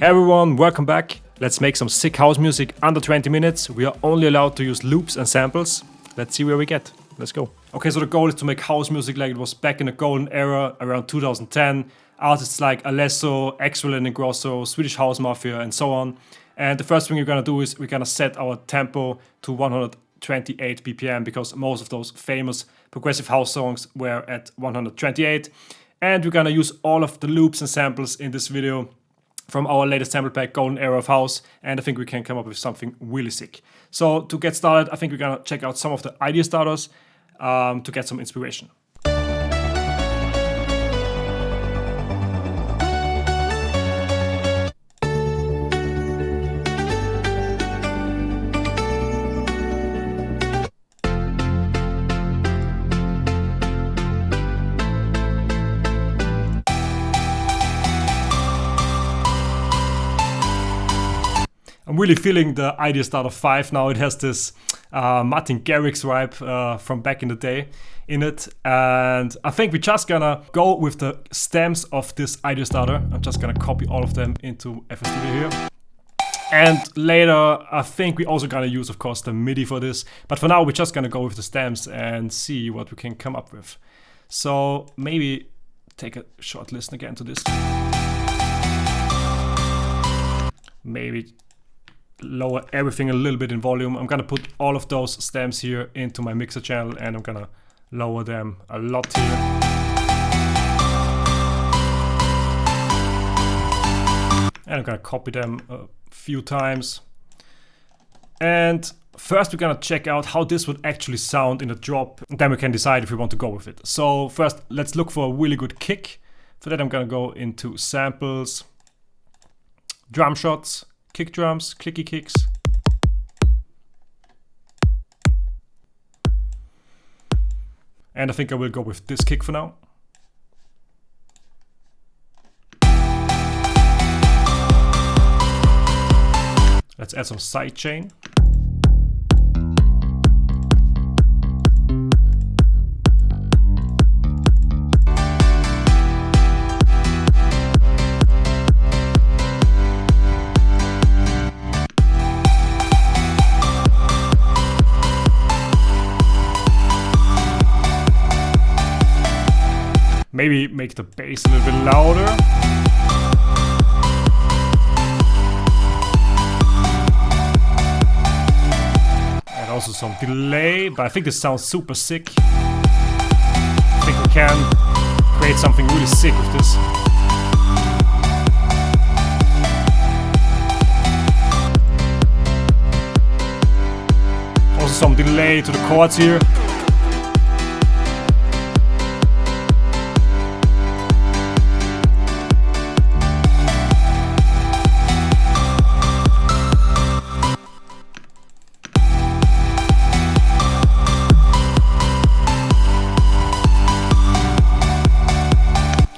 Hey everyone, welcome back. Let's make some sick house music under 20 minutes. We are only allowed to use loops and samples. Let's see where we get. Let's go. Okay, so the goal is to make house music like it was back in the golden era around 2010. Artists like Alesso, Axwell and Ingrosso, Swedish House Mafia and so on. And the first thing we're gonna do is we're gonna set our tempo to 128 BPM because most of those famous progressive house songs were at 128. And we're gonna use all of the loops and samples in this video from our latest sample pack, Golden Era of House, and I think we can come up with something really sick. So to get started, I think we're gonna check out some of the idea starters to get some inspiration. I'm really feeling the idea starter 5 now. It has this Martin Garrix vibe from back in the day in it. And I think we're just gonna go with the stems of this idea starter. I'm just gonna copy all of them into FL Studio here. And later, I think we're also gonna use, of course, the MIDI for this. But for now, we're just gonna go with the stems and see what we can come up with. So maybe take a short listen again to this. Maybe lower everything a little bit in volume. I'm gonna put all of those stems here into my mixer channel and I'm gonna lower them a lot here. And I'm gonna copy them a few times. And first we're gonna check out how this would actually sound in a drop. And then we can decide if we want to go with it. So first let's look for a really good kick. For that I'm gonna go into samples, drum shots, kick drums, clicky kicks. And I think I will go with this kick for now. Let's add some sidechain. Maybe make the bass a little bit louder. And also some delay, but I think this sounds super sick. I think we can create something really sick with this. Also some delay to the chords here.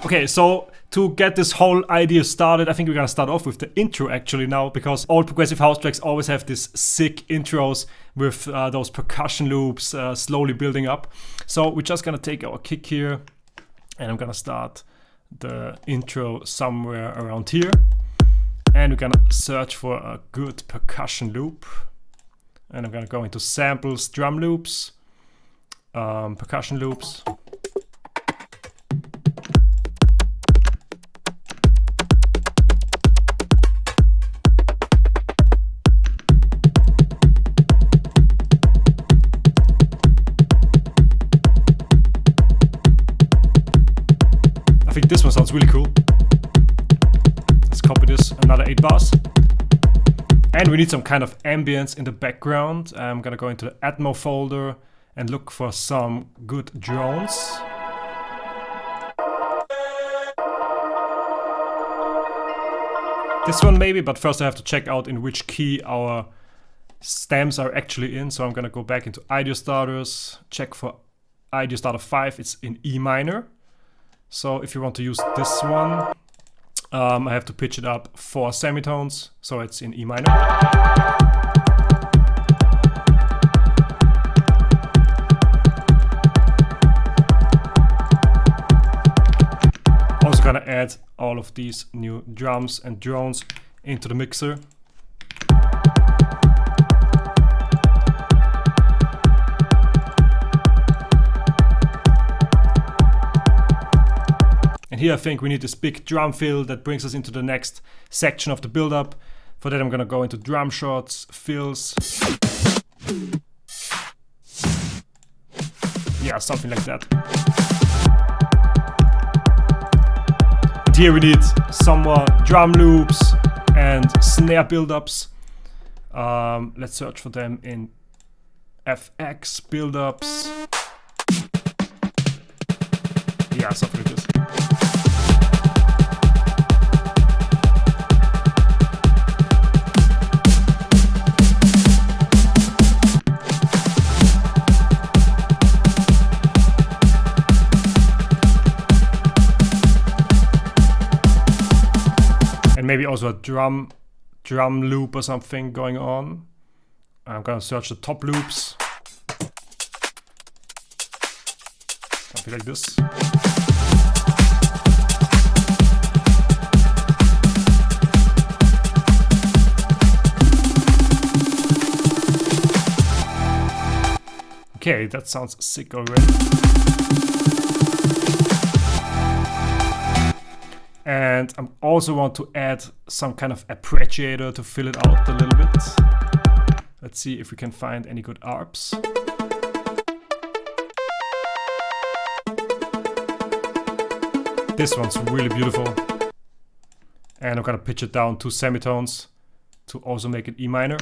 Okay, so to get this whole idea started, I think we're gonna start off with the intro actually now, because all progressive house tracks always have these sick intros with those percussion loops slowly building up. So we're just gonna take our kick here and I'm gonna start the intro somewhere around here. And we're gonna search for a good percussion loop. And I'm gonna go into samples, drum loops, percussion loops. This one sounds really cool. Let's copy this, another 8 bars. And we need some kind of ambience in the background. I'm gonna go into the Atmo folder and look for some good drones. This one maybe, but first I have to check out in which key our stems are actually in. So I'm gonna go back into idea starters, check for idea starter 5, it's in E minor. So if you want to use this one, I have to pitch it up 4 semitones, so it's in E minor. Also gonna add all of these new drums and drones into the mixer. And here I think we need this big drum fill that brings us into the next section of the build-up. For that I'm gonna go into drum shots, fills. Yeah, something like that. And here we need some more drum loops and snare build-ups. Let's search for them in FX build-ups. Yeah, something like this. And maybe also a drum loop or something going on. I'm gonna search the top loops. Something like this. Okay, that sounds sick already. And I also want to add some kind of appreciator to fill it out a little bit. Let's see if we can find any good ARPs. This one's really beautiful. And I'm gonna pitch it down 2 semitones to also make it E minor.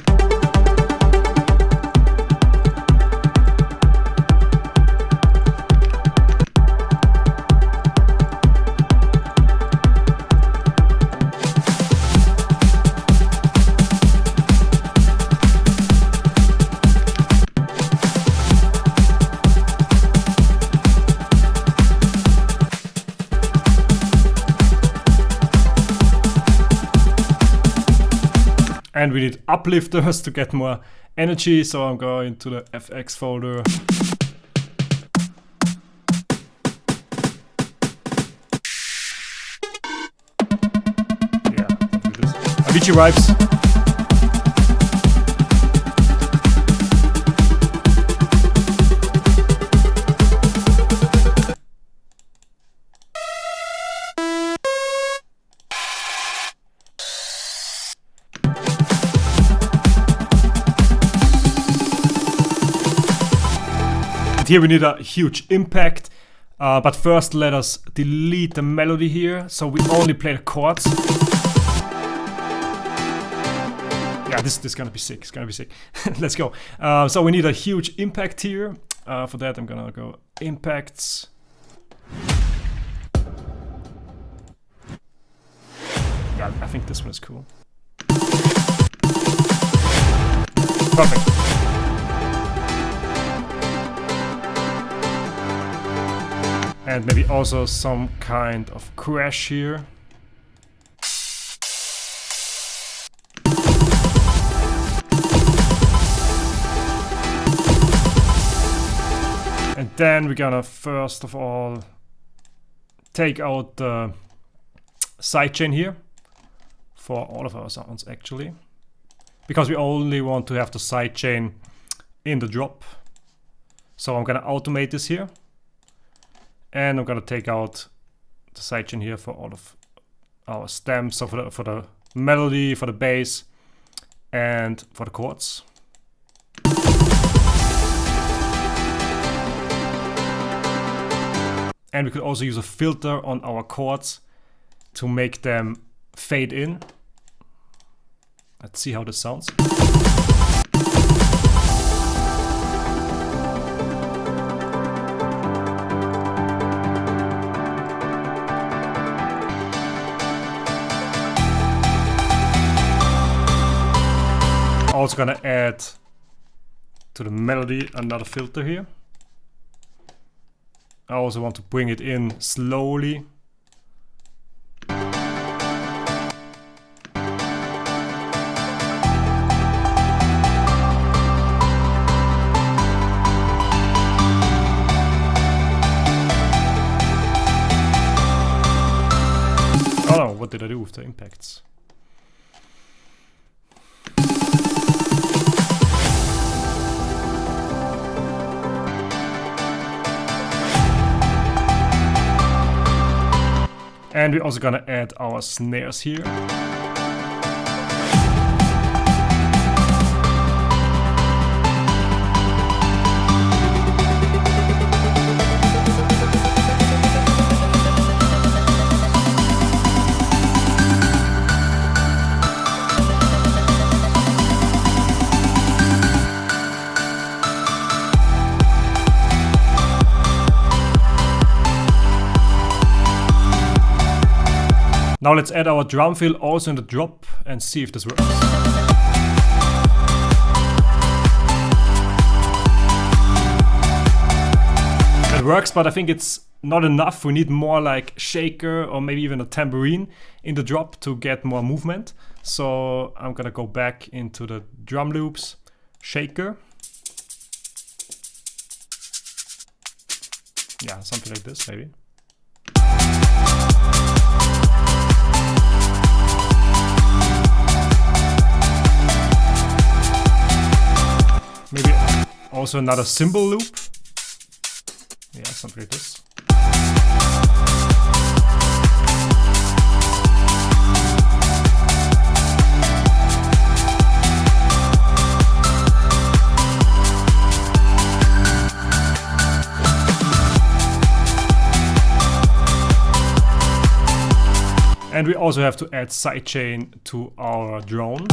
And we need uplifters to get more energy, so I'm going to the FX folder. Yeah, something like this. Avicii vibes. Here we need a huge impact, but first let us delete the melody here, so we only play the chords. Yeah, this is gonna be sick, it's gonna be sick. Let's go. So we need a huge impact here. For that I'm gonna go impacts. Yeah, I think this one is cool. Perfect. And maybe also some kind of crash here. And then we're gonna first of all take out the sidechain here for all of our sounds actually, because we only want to have the sidechain in the drop. So I'm gonna automate this here. And I'm gonna take out the sidechain here for all of our stems, so for the melody, for the bass, and for the chords. And we could also use a filter on our chords to make them fade in. Let's see how this sounds. Also gonna add to the melody another filter here. I also want to bring it in slowly. Oh no, what did I do with the impacts? And we're also gonna add our snares here. Now let's add our drum fill also in the drop and see if this works. It works, but I think it's not enough. We need more like shaker or maybe even a tambourine in the drop to get more movement. So I'm gonna go back into the drum loops, shaker. Yeah, something like this maybe. Maybe also another cymbal loop. Yeah, something like this. And we also have to add sidechain to our drone.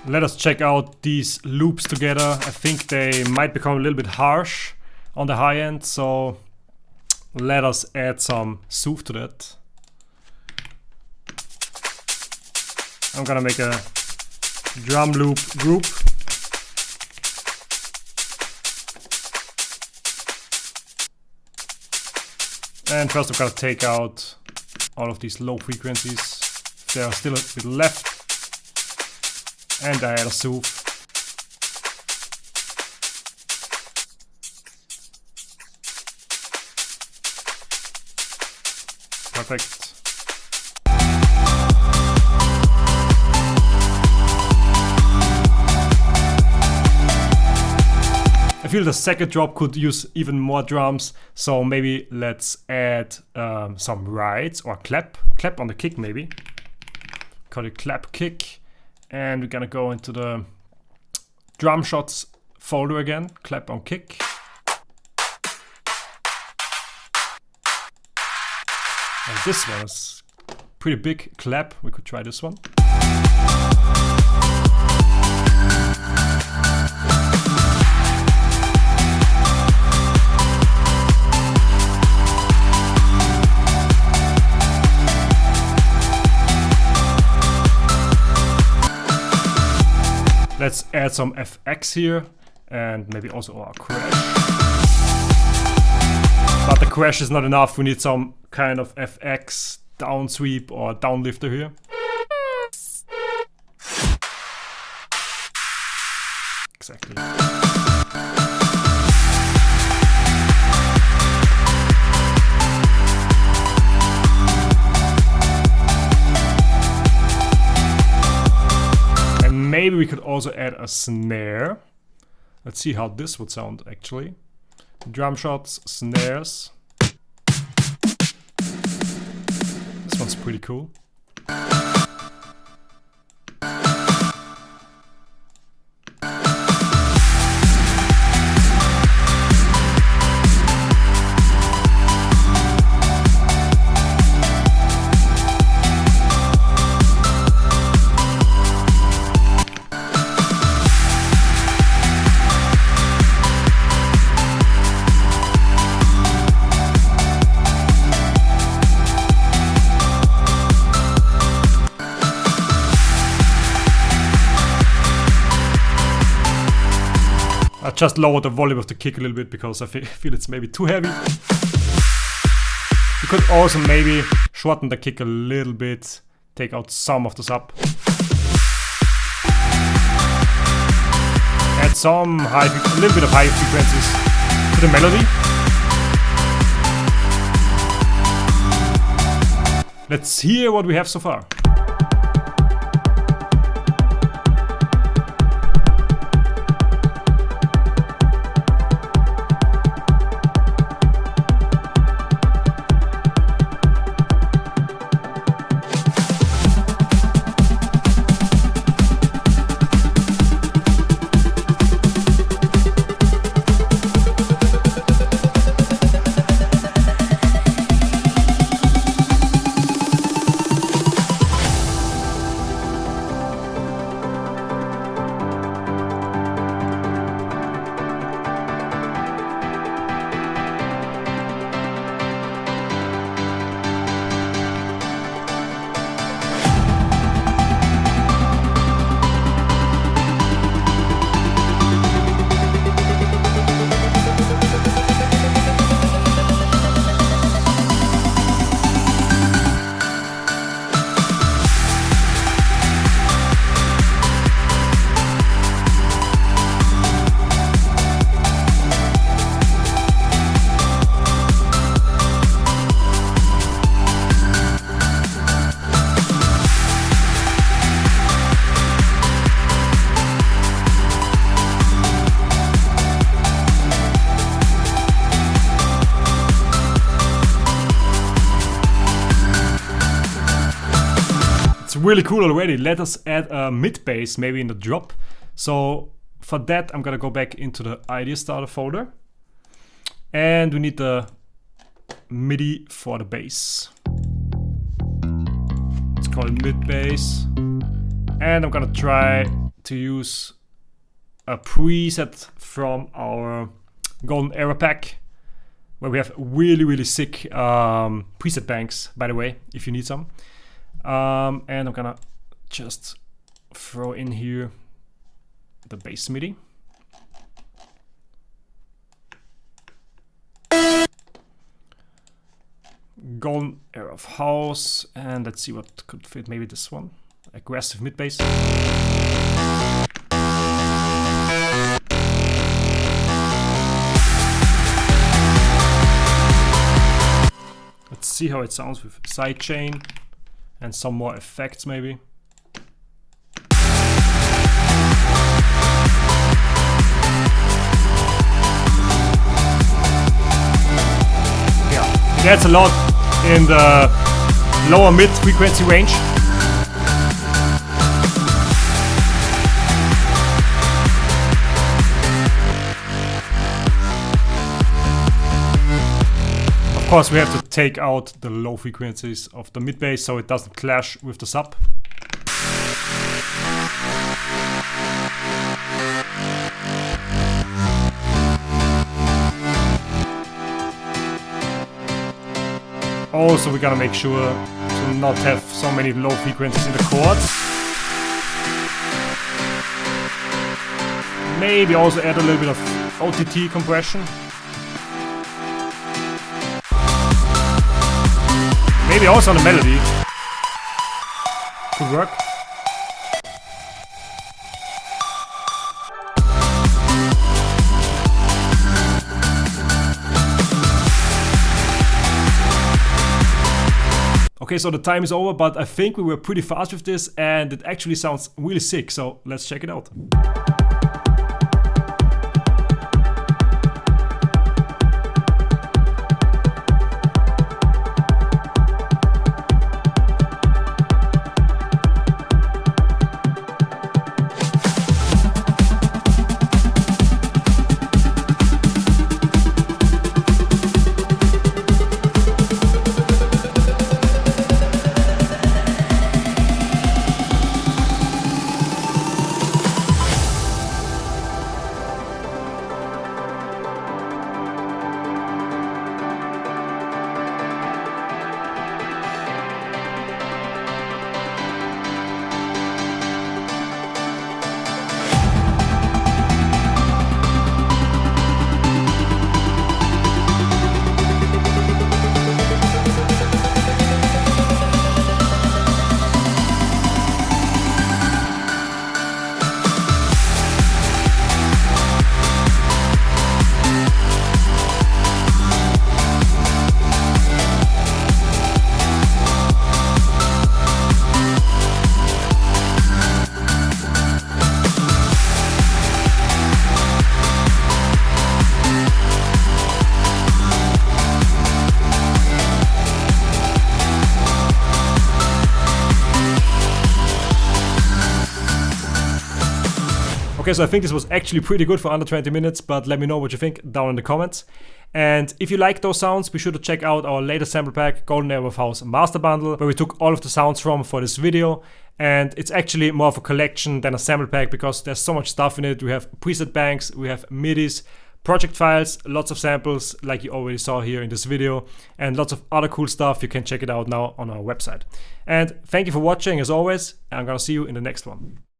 Let us check out these loops together. I think they might become a little bit harsh on the high end, so let us add some soothe to that. I'm gonna make a drum loop group. And first I'm gonna take out all of these low frequencies. There are still a bit left. And I add a soothe. Perfect. I feel the second drop could use even more drums, so maybe let's add some rides or clap on the kick maybe. Call it clap kick. And we're gonna go into the drum shots folder again, clap on kick. And this one is pretty big clap, we could try this one. Let's add some FX here and maybe also our crash. But the crash is not enough, we need some kind of FX down sweep or down lifter here. Exactly. Maybe we could also add a snare. Let's see how this would sound actually. Drum shots, snares. This one's pretty cool. I just lowered the volume of the kick a little bit because I feel it's maybe too heavy. You could also maybe shorten the kick a little bit, take out some of the sub. Add some a little bit of high frequencies. to the melody. Let's hear what we have so far. Really cool already. Let us add a mid bass maybe in the drop. So for that I'm gonna go back into the idea starter folder and we need the MIDI for the bass. It's called mid bass and I'm gonna try to use a preset from our goldenera pack where we have really sick preset banks, by the way, if you need some. And I'm gonna just throw in here the bass MIDI. Goldenera of house, and let's see what could fit. Maybe this one, aggressive mid bass. Let's see how it sounds with sidechain. And some more effects maybe. Yeah, it adds a lot in the lower mid frequency range. Of course, we have to take out the low frequencies of the mid bass so it doesn't clash with the sub. Also, we gotta make sure to not have so many low frequencies in the chords. Maybe also add a little bit of OTT compression. Maybe also on the melody. Could work. Okay, so the time is over, but I think we were pretty fast with this and it actually sounds really sick, so let's check it out. Okay, so I think this was actually pretty good for under 20 minutes, but let me know what you think down in the comments. And if you like those sounds, be sure to check out our latest sample pack, Goldenera with House Master Bundle, where we took all of the sounds from for this video. And it's actually more of a collection than a sample pack because there's so much stuff in it. We have preset banks, we have MIDIs, project files, lots of samples like you already saw here in this video, and lots of other cool stuff. You can check it out now on our website. And thank you for watching as always, and I'm gonna see you in the next one.